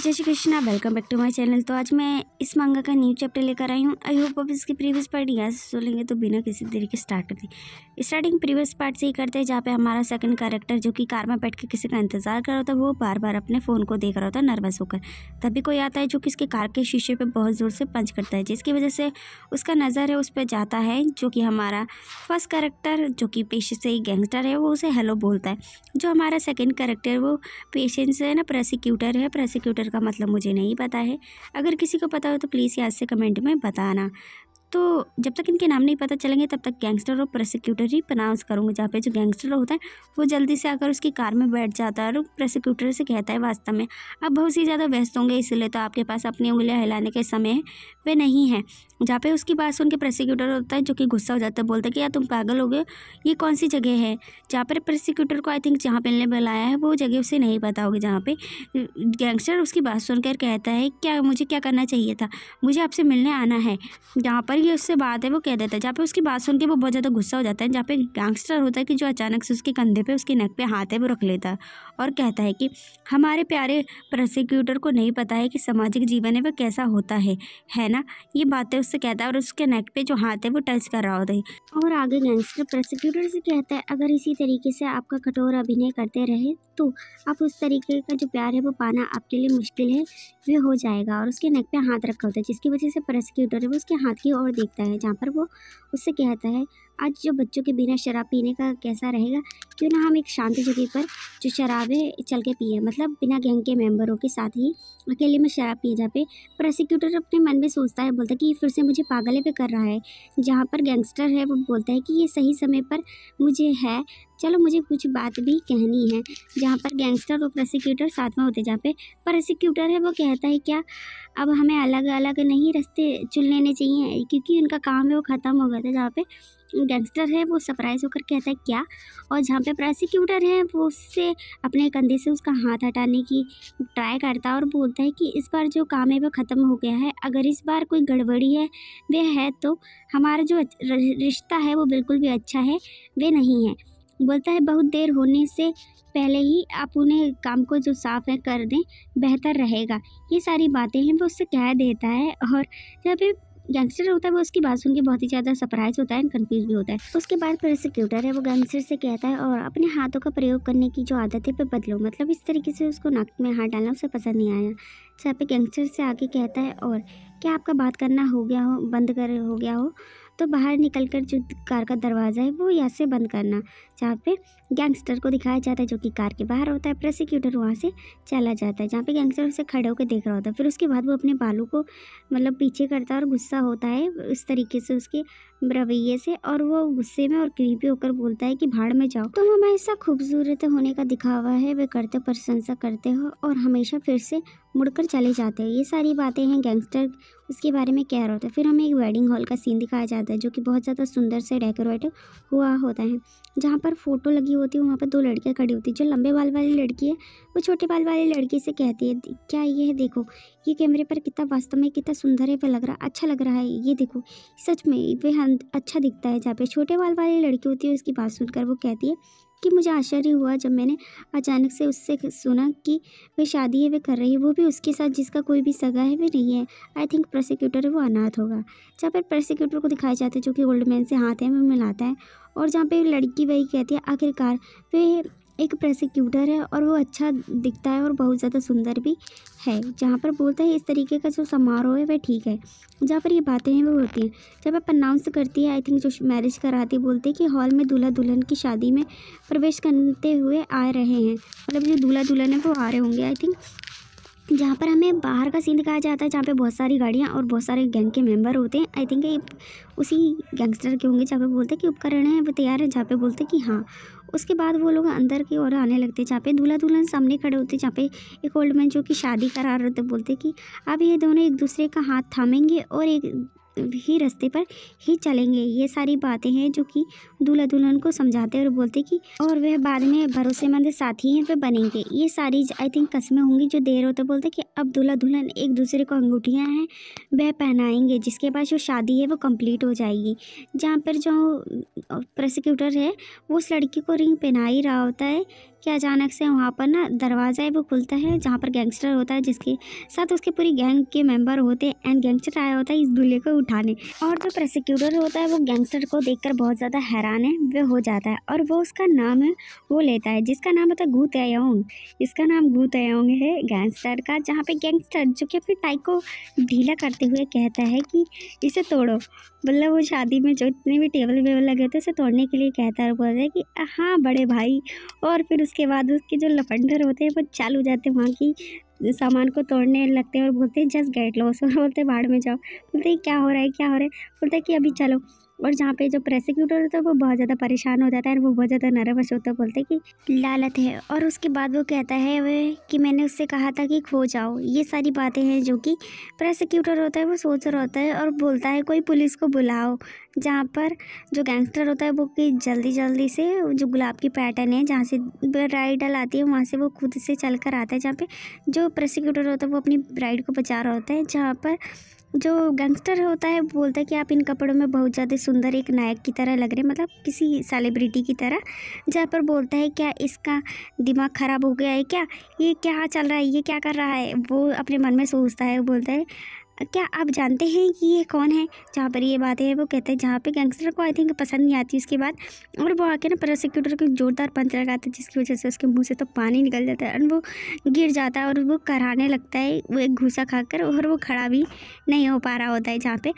जय Shri Krishna, welcome back to my channel. तो आज मैं इस मांगा का न्यू चैप्टर लेकर आई हूँ। आई होप आप इसकी प्रीवियस पार्ट यहाँ से सुनेंगे तो बिना किसी तरीके स्टार्ट करते स्टार्टिंग प्रीवियस पार्ट से ही करते हैं, जहाँ पे हमारा सेकंड कैरेक्टर जो कि कार में बैठ के किसी का इंतजार कर रहा होता है, वो बार बार अपने फ़ोन को देख रहा होता है नर्वस होकर। तभी कोई आता है जो कि इसके कार के शीशे पर बहुत ज़ोर से पंच करता है, जिसकी वजह से उसका नज़र है उस पर जाता है। जो कि हमारा फर्स्ट कैरेक्टर जो कि पेशे से ही गैंगस्टर है, वो उसे हेलो बोलता है। जो हमारा सेकंड कैरेक्टर वो पेशेंट से है ना, प्रोसिक्यूटर है। प्रोसिक्यूटर का मतलब मुझे नहीं पता है, अगर किसी को पता हो तो प्लीज़ याद से कमेंट में बताना। तो जब तक इनके नाम नहीं पता चलेंगे तब तक गैंगस्टर और प्रोसिक्यूटर ही प्रोनाउंस करूँगी। जहाँ पे जो गैंगस्टर होता है वो जल्दी से आकर उसकी कार में बैठ जाता है और प्रोसिक्यूटर से कहता है, वास्तव में आप बहुत सी ज़्यादा व्यस्त होंगे, इसलिए तो आपके पास अपनी उंगलियां हिलाने के समय वे नहीं है। जहाँ पे उसकी बात सुन के प्रोसिक्यूटर होता है जो कि गुस्सा हो जाता है, बोलता है कि यार तुम पागल हो गए, ये कौन सी जगह है। जहाँ पर प्रोसिक्यूटर को आई थिंक जहाँ मिलने बुलाया है वो जगह उसे नहीं पता होगी। जहाँ पे गैंगस्टर उसकी बात सुनकर कहता है, क्या मुझे क्या करना चाहिए था, मुझे आपसे मिलने आना है। जहाँ पर ये उससे बात है वो कह देता है। जहाँ पे उसकी बात सुन के वो बहुत ज़्यादा गुस्सा हो जाता है। जहाँ पे गैंगस्टर होता है कि जो अचानक से उसके कंधे पे उसके नेक पे हाथ है वो रख लेता है और कहता है कि हमारे प्यारे प्रोसिक्यूटर को नहीं पता है कि सामाजिक जीवन है वह कैसा होता है ना। ये बातें उससे कहता है और उसके नेक पे जो हाथ है वो टच कर रहा होता है। और आगे गैंगस्टर प्रोसिक्यूटर से कहता है, अगर इसी तरीके से आपका कठोर अभिनय करते रहे तो आप उस तरीके का जो प्यार है वो पाना आपके लिए मुश्किल है, वे हो जाएगा। और उसके नेक पे हाथ रखा होता है, जिसकी वजह से प्रोसिक्यूटर है वो उसके हाथ की ओर देखता है। जहाँ पर वो उससे कहता है, आज जो बच्चों के बिना शराब पीने का कैसा रहेगा, क्यों ना हम एक शांत जगह पर जो शराब है चल के पिए, मतलब बिना गैंग के मेंबरों के साथ ही अकेले में शराब पिए। जहाँ पे प्रोसिक्यूटर अपने मन में सोचता है, बोलता है कि ये फिर से मुझे पागल पे कर रहा है। जहाँ पर गैंगस्टर है वो बोलता है कि ये सही समय पर मुझे है, चलो मुझे कुछ बात भी कहनी है। जहाँ पर गैंगस्टर और प्रोसिक्यूटर साथ में होते, जहाँ पे प्रोसिक्यूटर है वो कहता है, क्या अब हमें अलग अलग नहीं रास्ते चुन लेने चाहिए, क्योंकि उनका काम है वो ख़त्म हो गया था। जहाँ पे गैंगस्टर है वो सरप्राइज होकर कहता है क्या, और जहाँ पे प्रोसिक्यूटर है वो उससे अपने कंधे से उसका हाथ हटाने की ट्राई करता है और बोलता है कि इस बार जो काम है वो ख़त्म हो गया है, अगर इस बार कोई गड़बड़ी है वह है तो हमारा जो रिश्ता है वो बिल्कुल भी अच्छा है वे नहीं है। बोलता है बहुत देर होने से पहले ही आप उन्हें काम को जो साफ है कर दें, बेहतर रहेगा। ये सारी बातें हैं वो उससे कह देता है। और जब भी गैंगस्टर होता है वो उसकी बात सुन के बहुत ही ज़्यादा सरप्राइज होता है, कंफ्यूज भी होता है। उसके बाद प्रोसिक्यूटर है वो गैंगस्टर से कहता है, और अपने हाथों का प्रयोग करने की जो आदत है पे बदलो, मतलब इस तरीके से उसको नाक में हाथ डालना उसे पसंद नहीं आया। जहाँ पे गैंगस्टर से आगे कहता है, और क्या आपका बात करना हो गया हो, बंद कर हो गया हो तो बाहर निकलकर जो कार का दरवाज़ा है वो यहाँ से बंद करना। जहाँ पे गैंगस्टर को दिखाया जाता है जो कि कार के बाहर होता है, प्रोसिक्यूटर वहाँ से चला जाता है। जहाँ पे गैंगस्टर उसे खड़े होकर देख रहा होता है। फिर उसके बाद वो अपने बालों को मतलब पीछे करता है और गुस्सा होता है इस तरीके से उसके रवैये से, और वो गुस्से में और क्रीपी होकर बोलता है कि भाड़ में जाओ, तुम हमेशा खूबसूरत होने का दिखावा है वे करते प्रशंसा करते हो और हमेशा फिर से मुड़कर चले जाते हो। ये सारी बातें हैं गैंगस्टर उसके बारे में कह रहा होता है। फिर हमें एक वेडिंग हॉल का सीन दिखाया जाता है जो कि बहुत ज़्यादा सुंदर से डेकोरेट हुआ होता है। जहाँ पर फोटो लगी होती है वहाँ पर दो लड़कियाँ खड़ी होती है। जो लंबे बाल वाली लड़की है वो छोटे बाल वाली लड़की से कहती है, क्या ये देखो, ये कैमरे पर कितना वास्तव में कितना सुंदर है, वह लग रहा अच्छा लग रहा है, ये देखो सच में वह अच्छा दिखता है। जहाँ पे छोटे बाल वाली लड़की होती है उसकी बात सुनकर वो कहती है कि मुझे आश्चर्य हुआ जब मैंने अचानक से उससे सुना कि वह शादी है वे कर रही है, वो भी उसके साथ जिसका कोई भी सगा है वे नहीं है। आई थिंक प्रोसिक्यूटर है वो अनाथ होगा। जहाँ पर प्रोसिक्यूटर को दिखाया जाता है जो कि ओल्ड मैन से हाथ है में मिलाता है, और जहाँ पे लड़की वही कहती है आखिरकार वे एक प्रोसिक्यूटर है और वो अच्छा दिखता है और बहुत ज़्यादा सुंदर भी है। जहाँ पर बोलता है इस तरीके का जो समारोह है वह ठीक है। जहाँ पर ये बातें हैं वो होती हैं जब आप अनाउंस करती है, आई थिंक जो मैरिज कराती है, बोलते हैं कि हॉल में दूल्हा दुल्हन की शादी में प्रवेश करते हुए आ रहे हैं, मतलब जो दूल्हा दुल्हन है वो आ रहे होंगे आई थिंक। जहाँ पर हमें बाहर का सीन दिखाया जाता है जहाँ पे बहुत सारी गाड़ियाँ और बहुत सारे गैंग के मेंबर होते हैं। आई थिंक ये उसी गैंगस्टर के होंगे। जहाँ पे बोलते हैं कि उपकरण है वो तैयार है, जहाँ पे बोलते हैं कि हाँ। उसके बाद वो लोग अंदर की ओर आने लगते हैं जहाँ पे दूल्हा दुल्हन सामने खड़े होते हैं। जहाँ पे एक ओल्ड मैन जो कि शादी करा रहे थे बोलते कि अब ये दोनों एक दूसरे का हाथ थामेंगे और एक ही रास्ते पर ही चलेंगे। ये सारी बातें हैं जो कि दूल्हा दुल्हन को समझाते हैं और बोलते कि और वह बाद में भरोसेमंद साथी हैं वे बनेंगे। ये सारी आई थिंक कस्में होंगी जो देर होते बोलते कि अब दूल्हा दुल्हन एक दूसरे को अंगूठियाँ हैं वह पहनाएंगे, जिसके बाद जो शादी है वो कंप्लीट हो जाएगी। जहाँ पर जो प्रोसिक्यूटर है वो उस लड़की को रिंग पहना ही रहा होता है कि अचानक से वहाँ पर ना दरवाज़ा है वो खुलता है, जहाँ पर गैंगस्टर होता है जिसके साथ उसके पूरी गैंग के मेंबर होते हैं, एंड गैंगस्टर आया होता है इस दूल्हे को उठाने। और जो प्रोसिक्यूटर होता है वो गैंगस्टर को देखकर बहुत ज़्यादा हैरान है, वो हो जाता है और वो उसका नाम है वो लेता है, जिसका नाम होता है गू तायोंग। इसका नाम गू तायोंग है गैंगस्टर का, जहाँ पे गैंगस्टर जो कि अपनी टाई को ढीला करते हुए कहता है कि इसे तोड़ो। मतलब वो शादी में जो इतने भी टेबल वेबल लगे होते हैं उसे तोड़ने के लिए कहता है और बोलता है कि हाँ बड़े भाई। और फिर उसके बाद उसके जो लफंडर होते हैं वो चालू हो जाते हैं वहाँ की सामान को तोड़ने लगते हैं और बोलते हैं जस्ट गेट लॉस, और बोलते हैं भाड़ में जाओ। बोलते हैं क्या हो रहा है क्या हो रहा है, बोलते हैं कि अभी चलो। और जहाँ पे जो प्रोसिक्यूटर होता है वो बहुत ज़्यादा परेशान हो जाता है और वो बहुत ज़्यादा नर्वस होता है, बोलते हैं कि लालत है। और उसके बाद वो कहता है वे कि मैंने उससे कहा था कि खो जाओ। ये सारी बातें हैं जो कि प्रोसिक्यूटर होता है वो सोच रहा होता है और बोलता है कोई पुलिस को बुलाओ। जहाँ पर जो गैंगस्टर होता है वो कि जल्दी जल्दी से जो गुलाब की पैटर्न है जहाँ से ब्राइडल आती है वहाँ से वो खुद से चल कर आता है, जहाँ पे जो प्रोसिक्यूटर होता है वो अपनी ब्राइड को बचा रहा होता है। जहाँ पर जो गैंगस्टर होता है बोलता है कि आप इन कपड़ों में बहुत ज़्यादा सुंदर एक नायक की तरह लग रहे हैं, मतलब किसी सेलिब्रिटी की तरह। जहाँ पर बोलता है क्या इसका दिमाग ख़राब हो गया है क्या, ये क्या चल रहा है, ये क्या कर रहा है। वो अपने मन में सोचता है, वो बोलता है क्या आप जानते हैं कि ये कौन है। जहाँ पर ये बातें हैं वो कहते हैं, जहाँ पे गैंगस्टर को आई थिंक पसंद नहीं आती उसके बाद, और वो आके ना प्रोसिक्यूटर को जोरदार पंच लगाता है जिसकी वजह से उसके मुंह से तो पानी निकल जाता है और वो गिर जाता है और वो कराहने लगता है वो एक घूसा खाकर, और वो खड़ा भी नहीं हो पा रहा होता है। जहाँ पे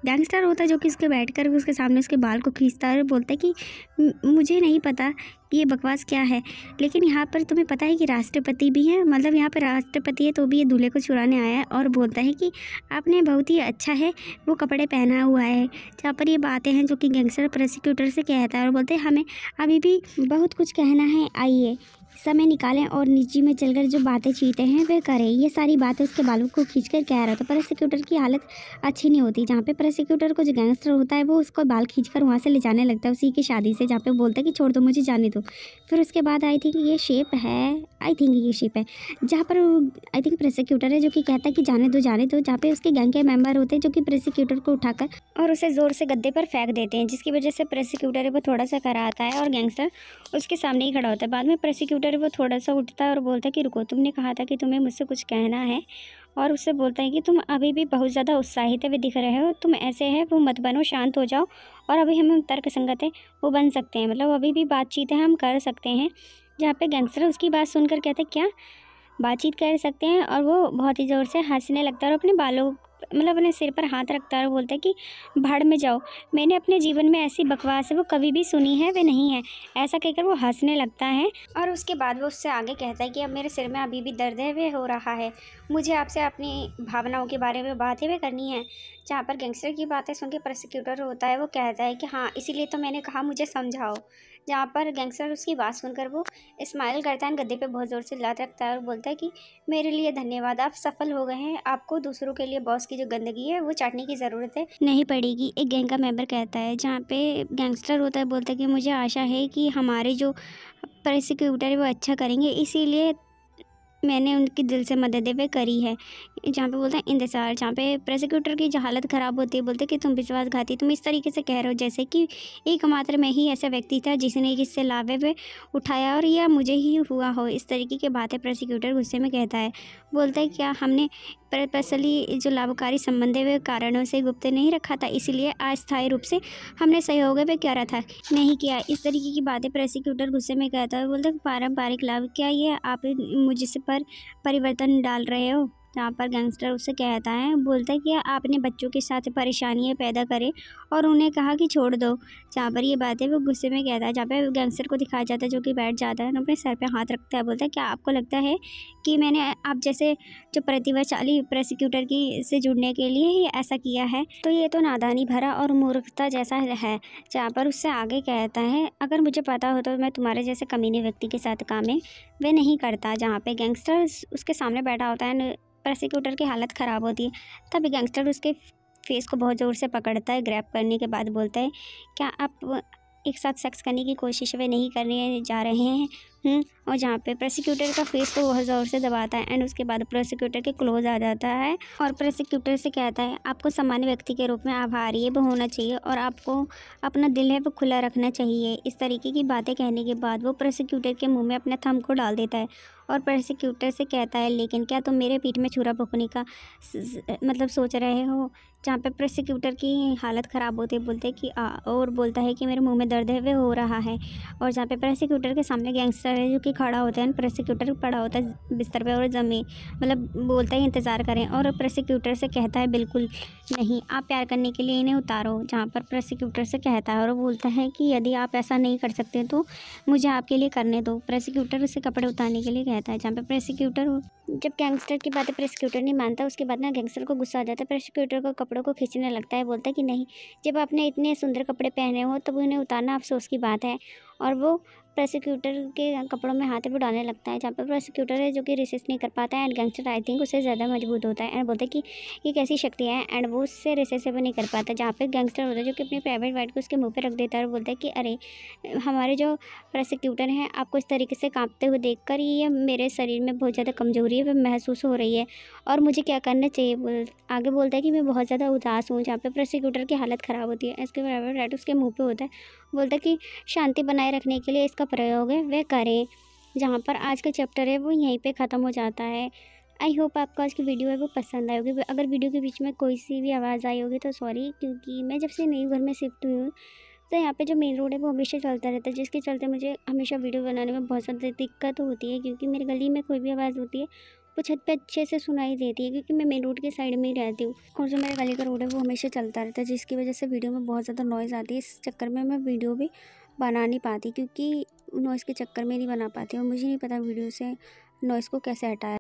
गैंगस्टर होता है जो कि उसके बैठकर उसके सामने उसके बाल को खींचता है और बोलता है कि मुझे नहीं पता कि ये बकवास क्या है, लेकिन यहाँ पर तुम्हें पता है कि राष्ट्रपति भी है, मतलब यहाँ पर राष्ट्रपति है तो भी ये दूल्हे को चुराने आया है। और बोलता है कि आपने बहुत ही अच्छा है वो कपड़े पहना हुआ है। जहाँ पर ये बातें हैं जो कि गैंगस्टर प्रोसिक्यूटर से कहता है और बोलते हैं हमें अभी भी बहुत कुछ कहना है, आइए समय निकालें और निजी में चलकर जो बातें चीते हैं वे करें। ये सारी बातें उसके बालों को खींचकर कह रहा था। प्रोसिक्यूटर की हालत अच्छी नहीं होती, जहाँ पे प्रोसिक्यूटर को जो गैंगस्टर होता है वो उसको बाल खींचकर वहाँ से ले जाने लगता है उसी की शादी से, जहाँ पे बोलता है कि छोड़ दो मुझे जाने दो। फिर उसके बाद आई थिंक ये शेप है, आई थिंक ये शेप है जहाँ पर आई थिंक प्रोसिक्यूटर है जो कि कहता है कि जाने दो जाने दो। जहाँ पे उसके गैंग के मेंबर होते हैं जो कि प्रोसिक्यूटर को उठाकर और उसे ज़ोर से गद्दे पर फेंक देते हैं, जिसकी वजह से प्रोसिक्यूटर है वो थोड़ा सा कराता है और गैंगस्टर उसके सामने ही खड़ा होता है। बाद में प्रोसिक्यूटर वो थोड़ा सा उठता है और बोलता है कि रुको, तुमने कहा था कि तुम्हें मुझसे कुछ कहना है। और उससे बोलता है कि तुम अभी भी बहुत ज़्यादा उत्साहित हुए दिख रहे हो, तुम ऐसे है वो मत बनो, शांत हो जाओ और अभी हम तर्क संगत है वो बन सकते हैं, मतलब अभी भी बातचीत है हम कर सकते हैं। जहाँ पे गैंगस्टर उसकी बात सुनकर कहते हैं क्या बातचीत कर सकते हैं, और वो बहुत ही ज़ोर से हंसने लगता है और अपने बालों मतलब अपने सिर पर हाथ रखता है और बोलता है कि भाड़ में जाओ, मैंने अपने जीवन में ऐसी बकवास है वो कभी भी सुनी है वे नहीं है। ऐसा कहकर वो हंसने लगता है और उसके बाद वो उससे आगे कहता है कि अब मेरे सिर में अभी भी दर्द है वे हो रहा है, मुझे आपसे अपनी भावनाओं के बारे में बातें वे करनी है। जहाँ पर गैंगस्टर की बातें सुन के प्रोसिक्यूटर होता है वो कहता है कि हाँ इसीलिए तो मैंने कहा मुझे समझाओ। जहाँ पर गैंगस्टर उसकी बात सुनकर वो स्माइल करता है, गद्दे पे बहुत ज़ोर से लात रखता है और बोलता है कि मेरे लिए धन्यवाद, आप सफल हो गए हैं, आपको दूसरों के लिए बॉस की जो गंदगी है वो चाटने की ज़रूरत है नहीं पड़ेगी, एक गैंग का मेंबर कहता है। जहाँ पे गैंगस्टर होता है बोलता है कि मुझे आशा है कि हमारे जो प्रोसिक्यूटर है वो अच्छा करेंगे, इसीलिए मैंने उनकी दिल से मददें वे करी है। जहाँ पे बोलते हैं इंतज़ार, जहाँ पे प्रोसिक्यूटर की जो हालत ख़राब होती है बोलते हैं कि तुम विश्वासघाती, तुम इस तरीके से कह रहे हो जैसे कि एकमात्र मैं ही ऐसा व्यक्ति था जिसने इससे लाभ वे उठाया और यह मुझे ही हुआ हो। इस तरीके की बातें प्रोसिक्यूटर गुस्से में कहता है, बोलता है क्या हमने पर्पसली जो लाभकारी संबंध है वे कारणों से गुप्त नहीं रखा था, इसीलिए अस्थायी रूप से हमने सहयोग वे क्या रहा था नहीं किया। इस तरीके की बातें प्रोसिक्यूटर गुस्से में कहता है, बोलता है पारंपरिक लाभ क्या ये आप मुझसे पर परिवर्तन डाल रहे हो। जहाँ पर गैंगस्टर उससे कहता है, बोलता है कि आपने बच्चों के साथ परेशानियाँ पैदा करें और उन्हें कहा कि छोड़ दो। जहाँ पर ये बातें वो गुस्से में कहता है, जहाँ पे गैंगस्टर को दिखाया जाता है जो कि बैठ जाता है, अपने सर पे हाथ रखता है, बोलता है क्या आपको लगता है कि मैंने आप जैसे जो प्रतिभाशाली प्रोसिक्यूटर की से जुड़ने के लिए ही ऐसा किया है, तो ये तो नादानी भरा और मूर्खता जैसा है। जहाँ पर उससे आगे कहता है, अगर मुझे पता हो तो मैं तुम्हारे जैसे कमीने व्यक्ति के साथ काम है वे नहीं करता। जहाँ पे गैंगस्टर उसके सामने बैठा होता है, प्रोसिक्यूटर की हालत ख़राब होती है, तभी गैंगस्टर उसके फेस को बहुत ज़ोर से पकड़ता है, ग्रैब करने के बाद बोलता है क्या आप एक साथ सेक्स करने की कोशिश वे नहीं करने जा रहे हैं। और जहाँ पे प्रोसिक्यूटर का फेस को बहुत ज़ोर से दबाता है एंड उसके बाद प्रोसिक्यूटर के क्लोज आ जाता है और प्रोसिक्यूटर से कहता है आपको सामान्य व्यक्ति के रूप में आभारी वो होना चाहिए और आपको अपना दिल है वो खुला रखना चाहिए। इस तरीके की बातें कहने के बाद वो प्रोसिक्यूटर के मुंह में अपने थंब को डाल देता है और प्रोसिक्यूटर से कहता है लेकिन क्या तुम मेरे पीठ में छुरा भोंकने का मतलब सोच रहे हो। जहाँ पे प्रोसिक्यूटर की हालत ख़राब होती है बोलते कि और बोलता है कि मेरे मुंह में दर्द है वो हो रहा है। और जहाँ पे प्रोसिक्यूटर के सामने गैंगस्टर है जो कि खड़ा होता है, प्रोसिक्यूटर पड़ा होता है बिस्तर पे और ज़मीन मतलब बोलता है इंतज़ार करें और प्रोसिक्यूटर से कहता है बिल्कुल नहीं, आप प्यार करने के लिए इन्हें उतारो। जहाँ पर प्रोसिक्यूटर से कहता है और वो बोलता है कि यदि आप ऐसा नहीं कर सकते तो मुझे आपके लिए करने दो। प्रोसिक्यूटर उसे कपड़े उतारने के लिए कहता है। जहाँ पे प्रोसिक्यूटर जब गैंगस्टर की बातें प्रोसिक्यूटर नहीं मानता उसके बाद ना गैंगस्टर को गुस्सा आ जाता है, प्रोसिक्यूटर को कपड़ों को खींचने लगता है। बोलता है कि नहीं, जब आपने इतने सुंदर कपड़े पहने हो तब उन्हें उतारना अफसोस की बात है। और वो प्रोसिक्यूटर के कपड़ों में हाथ भी डालने लगता है। जहाँ पर प्रोसिक्यूटर है जो कि रेसिस्ट नहीं कर पाता है एंड गैंगस्टर आई थिंक उससे ज़्यादा मजबूत होता है एंड बोलता है कि ये कैसी शक्ति है एंड वो उससे रेसिस्ट भी नहीं कर पाता। जहाँ पे गैंगस्टर होता है जो कि अपनी प्राइवेट वाइट को उसके मुंह पे रख देता है और बोलता है कि अरे हमारे जो प्रोसिक्यूटर हैं आपको इस तरीके से कांपते हुए देखकर ये मेरे शरीर में बहुत ज़्यादा कमज़ोरी है महसूस हो रही है और मुझे क्या करना चाहिए। आगे बोलता है कि मैं बहुत ज़्यादा उदास हूँ। जहाँ पे प्रोसिक्यूटर की हालत ख़राब होती है, इसके प्राइवेट वाइट उसके मुँह पे होता है। बोलता है कि शांति बनाए रखने के लिए इसका प्रयोग है वह करें। जहाँ पर आज का चैप्टर है वो यहीं पे ख़त्म हो जाता है। आई होप आपको आज की वीडियो है वो पसंद आई होगी। अगर वीडियो के बीच में कोई सी भी आवाज़ आई होगी तो सॉरी, क्योंकि मैं जब से नई घर में शिफ्ट हुई हूँ तो यहाँ पे जो मेन रोड है वो हमेशा चलता रहता है, जिसके चलते मुझे हमेशा वीडियो बनाने में बहुत ज़्यादा दिक्कत होती है। क्योंकि मेरी गली में कोई भी आवाज़ होती है वो छत पे अच्छे से सुनाई देती है क्योंकि मैं मेन रोड के साइड में ही रहती हूँ और जो मेरे गली का रोड है वो हमेशा चलता रहता है, जिसकी वजह से वीडियो में बहुत ज़्यादा नॉइज़ आती है। इस चक्कर में मैं वीडियो भी बना नहीं पाती क्योंकि नॉइज़ के चक्कर में नहीं बना पाती और मुझे नहीं पता वीडियो से नॉइज़ को कैसे हटाया।